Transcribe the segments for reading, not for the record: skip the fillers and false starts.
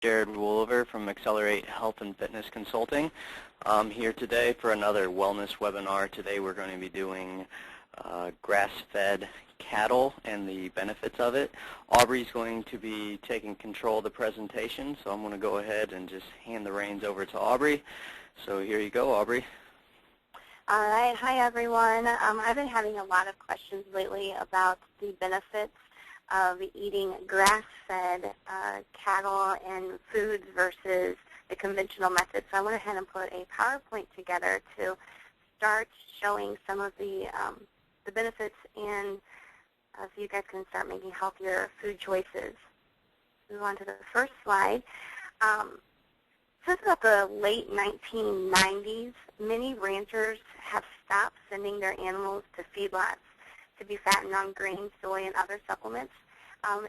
Jared Woolover from Accelerate Health and Fitness Consulting. I'm here today for another wellness webinar. Today we're going to be doing grass-fed cattle and the benefits of it. Aubrey's going to be taking control of the presentation, so I'm going to go ahead and just hand the reins over to Aubrey. So here you go, Aubrey. All right. Hi, everyone. I've been having a lot of questions lately about the benefits of eating grass-fed cattle and foods versus the conventional methods. So I went ahead and put a PowerPoint together to start showing some of the benefits, and so you guys can start making healthier food choices. Move on to the first slide. Since about the late 1990s, many ranchers have stopped sending their animals to feedlots to be fattened on grain, soy, and other supplements.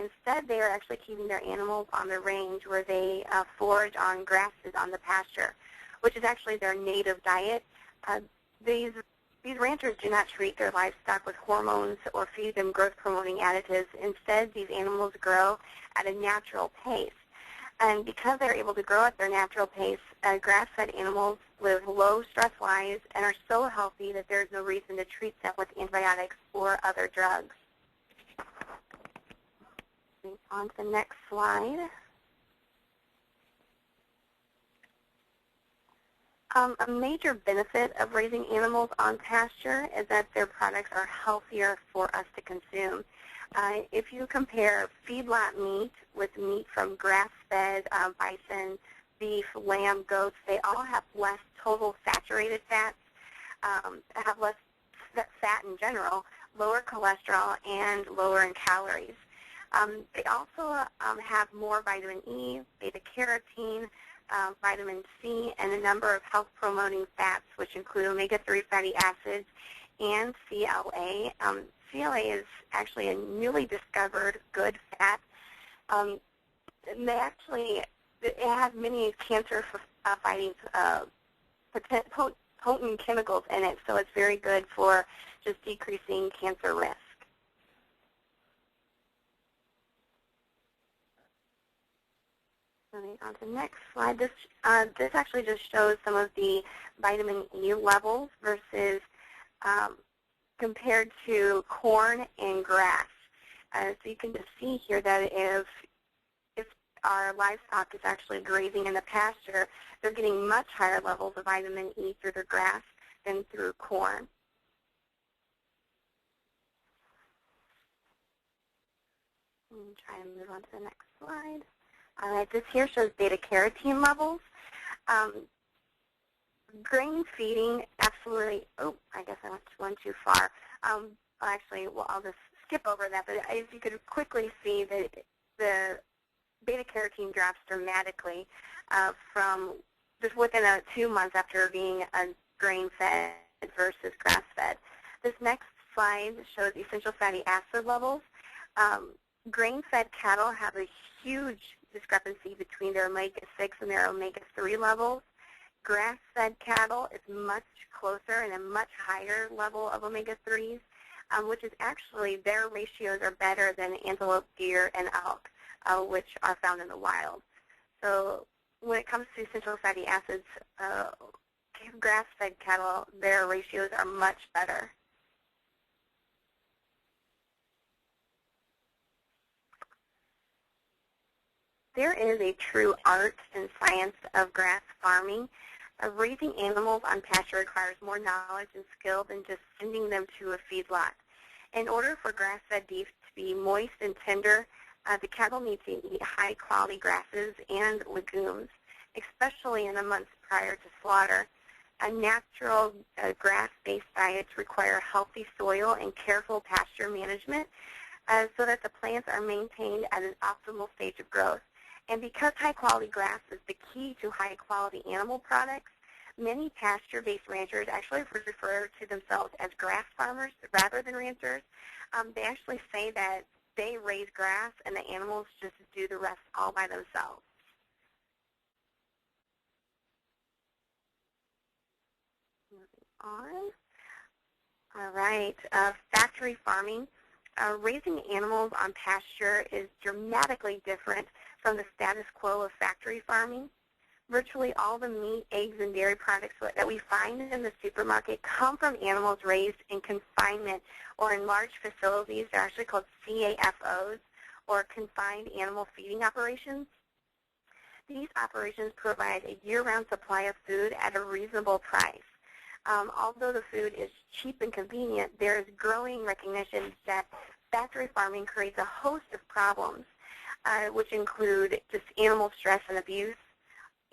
Instead, they are actually keeping their animals on the range where they forage on grasses on the pasture, which is actually their native diet. These ranchers do not treat their livestock with hormones or feed them growth-promoting additives. Instead, these animals grow at a natural pace. And because they're able to grow at their natural pace, grass-fed animals live low stress lives and are so healthy that there's no reason to treat them with antibiotics or other drugs. On to the next slide. A major benefit of raising animals on pasture is that their products are healthier for us to consume. If you compare feedlot meat with meat from grass-fed bison, beef, lamb, goats, they all have less total saturated fats, have less fat in general, lower cholesterol, and lower in calories. They also have more vitamin E, beta-carotene, vitamin C, and a number of health-promoting fats, which include omega-3 fatty acids and CLA. CLA is actually a newly discovered good fat. It has many cancer-fighting potent chemicals in it, so it's very good for just decreasing cancer risk. On to the next slide. This actually just shows some of the vitamin E levels versus compared to corn and grass. So you can just see here that if our livestock is actually grazing in the pasture, they're getting much higher levels of vitamin E through their grass than through corn. Try and move on to the next slide. All right, this here shows beta-carotene levels. Grain feeding absolutely, I guess I went too far. Actually, well, I'll just skip over that, but if you could quickly see that the beta-carotene drops dramatically from just within 2 months after being a grain-fed versus grass-fed. This next slide shows essential fatty acid levels. Grain-fed cattle have a huge discrepancy between their omega-6 and their omega-3 levels. Grass-fed cattle is much closer and a much higher level of omega-3s, which is actually their ratios are better than antelope, deer, and elk, which are found in the wild. So when it comes to essential fatty acids, grass-fed cattle, their ratios are much better. There is a true art and science of grass farming. Raising animals on pasture requires more knowledge and skill than just sending them to a feedlot. In order for grass-fed beef to be moist and tender, the cattle need to eat high-quality grasses and legumes, especially in the months prior to slaughter. Natural grass-based diets require healthy soil and careful pasture management so that the plants are maintained at an optimal stage of growth. And because high-quality grass is the key to high-quality animal products, many pasture-based ranchers actually refer to themselves as grass farmers rather than ranchers. They actually say that they raise grass and the animals just do the rest all by themselves. Moving on. All right, factory farming. Raising animals on pasture is dramatically different from the status quo of factory farming. Virtually all the meat, eggs, and dairy products that we find in the supermarket come from animals raised in confinement or in large facilities. They're actually called CAFOs, or confined animal feeding operations. These operations provide a year-round supply of food at a reasonable price. Although the food is cheap and convenient, there is growing recognition that factory farming creates a host of problems, which include just animal stress and abuse,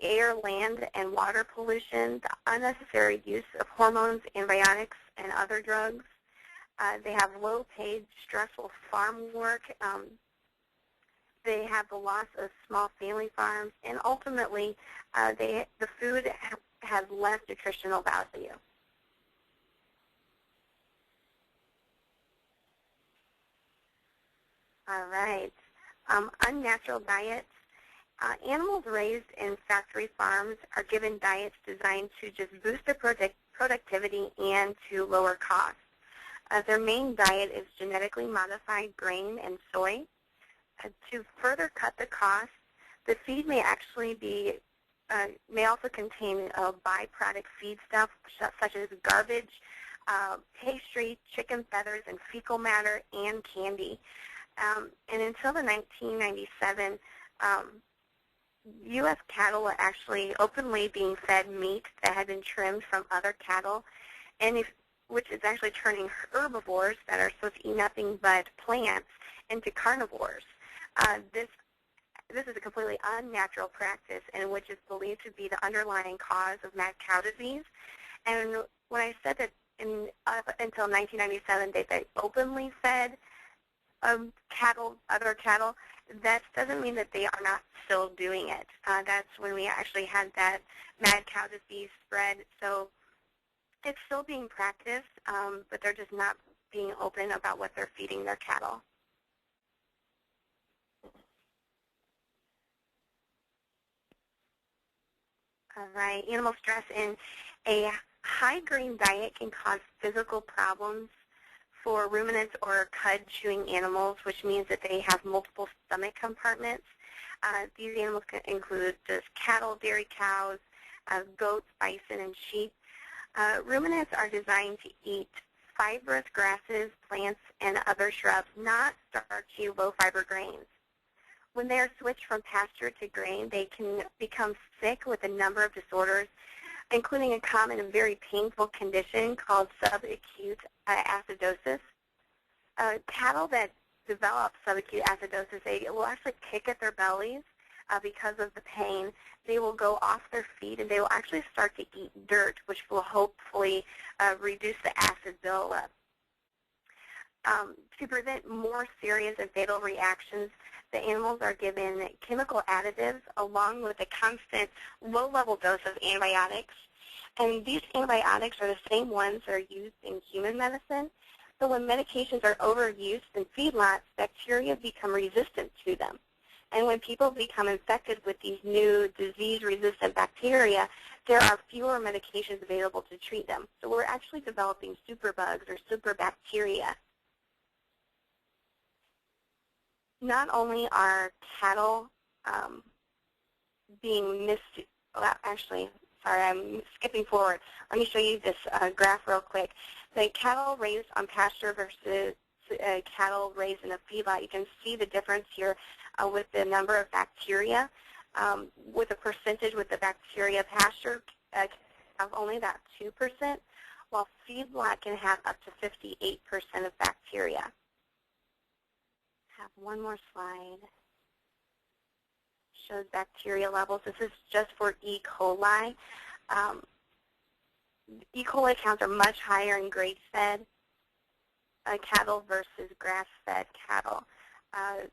air, land, and water pollution, the unnecessary use of hormones, antibiotics, and other drugs. They have low-paid, stressful farm work. They have the loss of small family farms, and ultimately, the food has less nutritional value. All right. Unnatural diets. Animals raised in factory farms are given diets designed to just boost their productivity and to lower costs. Their main diet is genetically modified grain and soy. To further cut the cost, the feed may actually be may also contain byproduct feedstuff such as garbage, pastry, chicken feathers, and fecal matter, and candy. And until the 1997, U.S. cattle were actually openly being fed meat that had been trimmed from other cattle, and which is actually turning herbivores that are supposed to eat nothing but plants into carnivores. This is a completely unnatural practice, and which is believed to be the underlying cause of mad cow disease. And when I said that up until 1997 they openly fed other cattle, that doesn't mean that they are not still doing it. That's when we actually had that mad cow disease spread. So it's still being practiced, but they're just not being open about what they're feeding their cattle. All right, animal stress in a high-grain diet can cause physical problems for ruminants or cud-chewing animals, which means that they have multiple stomach compartments. These animals can include just cattle, dairy cows, goats, bison, and sheep. Ruminants are designed to eat fibrous grasses, plants, and other shrubs, not starchy, low-fiber grains. When they are switched from pasture to grain, they can become sick with a number of disorders, including a common and very painful condition called subacute acidosis. Cattle that develop subacute acidosis, they will actually kick at their bellies because of the pain. They will go off their feet, and they will actually start to eat dirt, which will hopefully reduce the acid buildup. To prevent more serious and fatal reactions, the animals are given chemical additives along with a constant low-level dose of antibiotics. And these antibiotics are the same ones that are used in human medicine. So when medications are overused in feedlots, bacteria become resistant to them. And when people become infected with these new disease-resistant bacteria, there are fewer medications available to treat them. So we're actually developing superbugs or superbacteria. Not only are cattle being actually, sorry, I'm skipping forward. Let me show you this graph real quick. The cattle raised on pasture versus cattle raised in a feedlot, you can see the difference here with the number of bacteria. With a percentage with the bacteria, pasture have only about 2%, while feedlot can have up to 58% of bacteria. Have one more slide. Shows bacteria levels. This is just for E. coli. E. coli counts are much higher in grass-fed cattle versus grass-fed cattle. As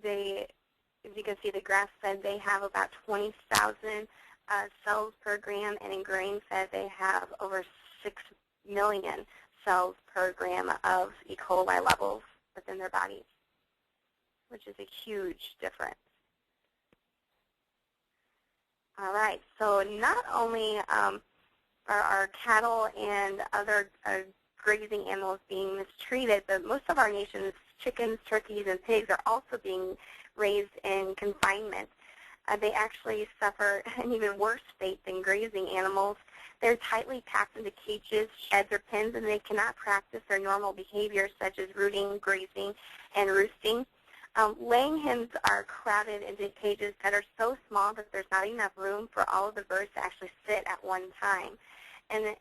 you can see, the grass-fed, they have about 20,000 cells per gram, and in grain-fed, they have over 6 million cells per gram of E. coli levels within their bodies, which is a huge difference. All right, so not only are our cattle and other grazing animals being mistreated, but most of our nation's chickens, turkeys, and pigs are also being raised in confinement. They actually suffer an even worse fate than grazing animals. They're tightly packed into cages, sheds, or pens, and they cannot practice their normal behaviors such as rooting, grazing, and roosting. Laying hens are crowded into cages that are so small that there's not enough room for all of the birds to actually sit at one time. And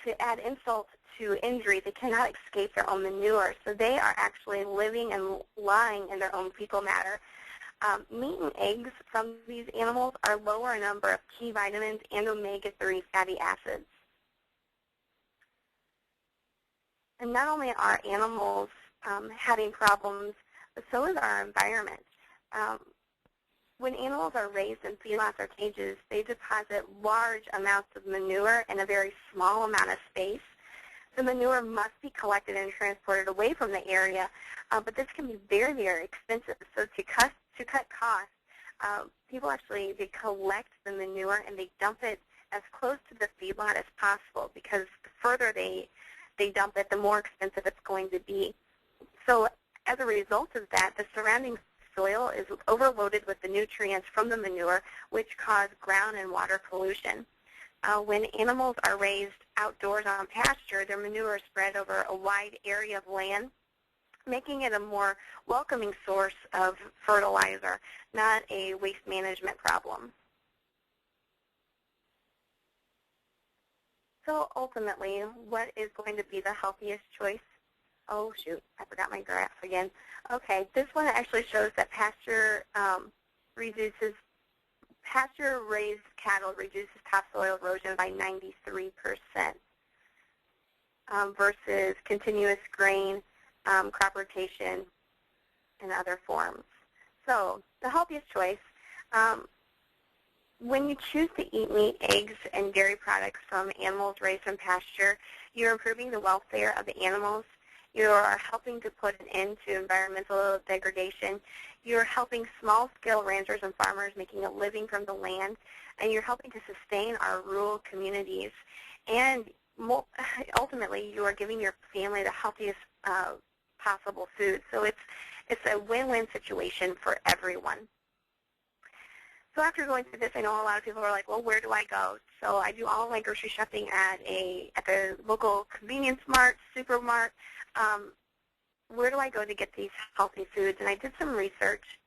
to add insult to injury, they cannot escape their own manure, so they are actually living and lying in their own fecal matter. Meat and eggs from these animals are lower in number of key vitamins and omega-3 fatty acids. And not only are animals having problems, but so is our environment. When animals are raised in feedlots or cages, they deposit large amounts of manure in a very small amount of space. The manure must be collected and transported away from the area, but this can be very, very expensive. So to cut costs, people actually, they collect the manure and they dump it as close to the feedlot as possible, because the further they dump it, the more expensive it's going to be. So as a result of that, the surrounding soil is overloaded with the nutrients from the manure, which cause ground and water pollution. When animals are raised outdoors on pasture, their manure is spread over a wide area of land, making it a more welcoming source of fertilizer, not a waste management problem. So ultimately, what is going to be the healthiest choice? Oh, shoot, I forgot my graph again. Okay, this one actually shows that pasture-raised cattle reduces topsoil erosion by 93% versus continuous grain, crop rotation, and other forms. So the healthiest choice, when you choose to eat meat, eggs, and dairy products from animals raised from pasture, you're improving the welfare of the animals. You are helping to put an end to environmental degradation. You're helping small-scale ranchers and farmers making a living from the land, and you're helping to sustain our rural communities. And ultimately, you are giving your family the healthiest possible food. So it's a win-win situation for everyone. So after going through this, I know a lot of people are like, well, where do I go? So I do all of my grocery shopping at the local convenience mart, supermart. Where do I go to get these healthy foods? And I did some research.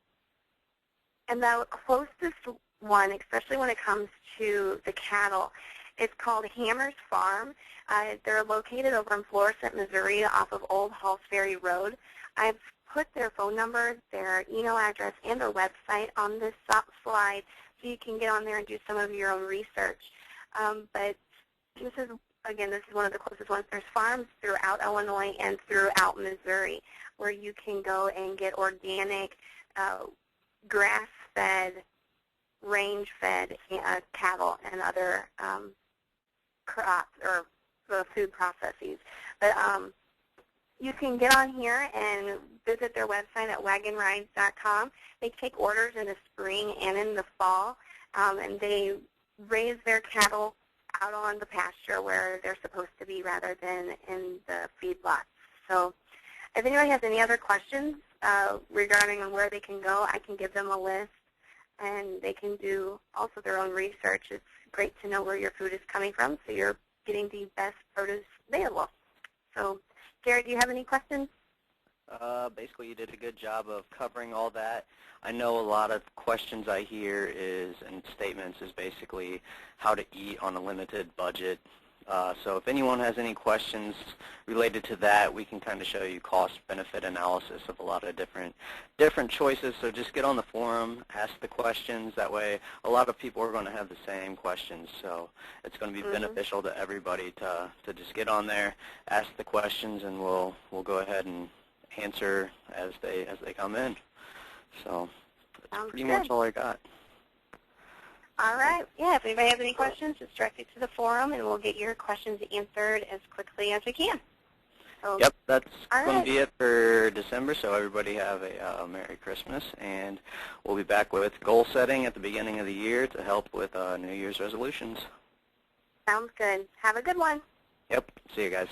And the closest one, especially when it comes to the cattle, it's called Hammers Farm. They're located over in Florissant, Missouri, off of Old Halls Ferry Road. I've put their phone number, their email address, and their website on this slide so you can get on there and do some of your own research. But this is, again, this is one of the closest ones. There's farms throughout Illinois and throughout Missouri where you can go and get organic, grass-fed, range-fed cattle and other crops or food processes. But you can get on here and visit their website at wagonrides.com. They take orders in the spring and in the fall, and they raise their cattle out on the pasture where they're supposed to be rather than in the feedlots. So if anybody has any other questions regarding where they can go, I can give them a list, and they can do also their own research. It's great to know where your food is coming from, so you're getting the best produce available. So, Gary, do you have any questions? Basically, you did a good job of covering all that. I know a lot of questions I hear and statements is basically how to eat on a limited budget. So if anyone has any questions related to that, we can kind of show you cost-benefit analysis of a lot of different choices. So just get on the forum, ask the questions. That way, a lot of people are going to have the same questions. So it's going to be beneficial to everybody to just get on there, ask the questions, and we'll go ahead and answer as they come in. So that's pretty much all I got. All right. Yeah, if anybody has any questions, just direct it to the forum, and we'll get your questions answered as quickly as we can. So, yep, that's going to be it for December, so everybody have a Merry Christmas, and we'll be back with goal setting at the beginning of the year to help with New Year's resolutions. Sounds good. Have a good one. Yep. See you guys.